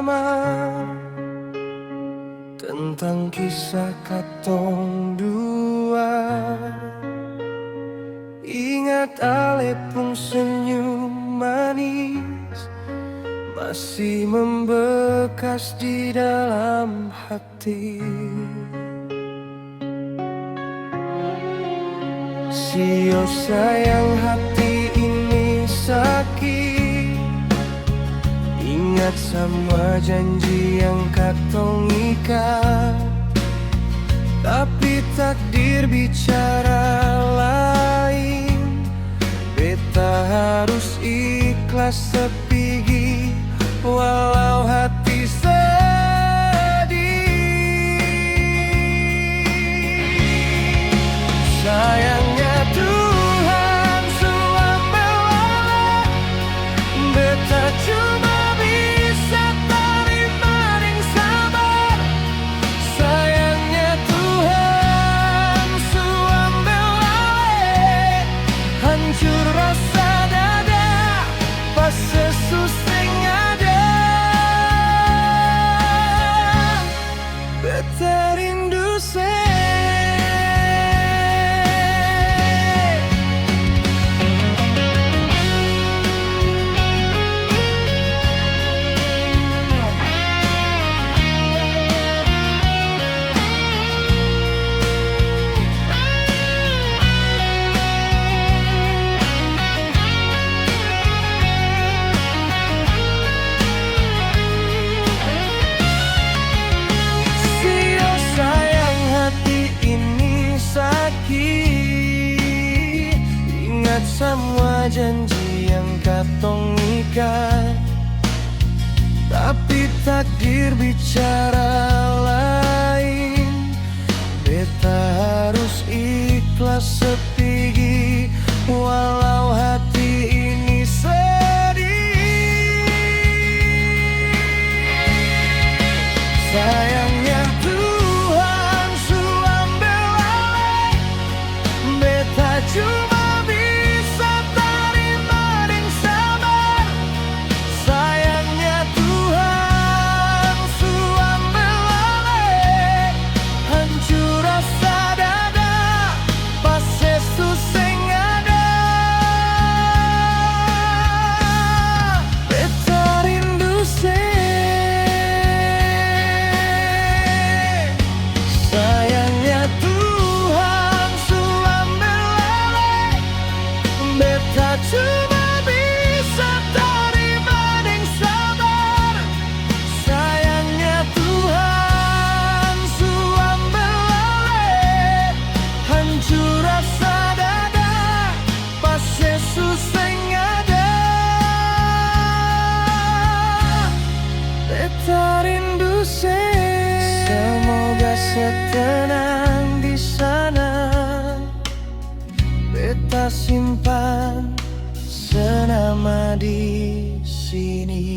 bersama, tentang kisah katong dua. Ingat alepung senyum manis masih membekas di dalam hati. Sio sayang, hati ini sakit. Ingat semua janji yang katong ikat, tapi takdir bicara lain. Beta harus ikhlas sepigi, walau hati sedih. Sayangnya Tuhan su ambil alih, beta cuma bisa terima deng sabar. Sayangnya Tuhan su ambil alih, hancur rasa dada pas sesuseng ada. Beta rindu semua janji yang katong ikat, tapi takdir bicara lain. Beta harus ikhlas sepigi, walau hati ini sedih. Sayangnya Tuhan su ambil alih, beta cuma cuma bisa terima deng sabar. Sayangnya Tuhan su ambil alih, hancur rasa dada pas sesuseng ada. Beta rindu semoga setenang di sana. Beta simpan senama di sini.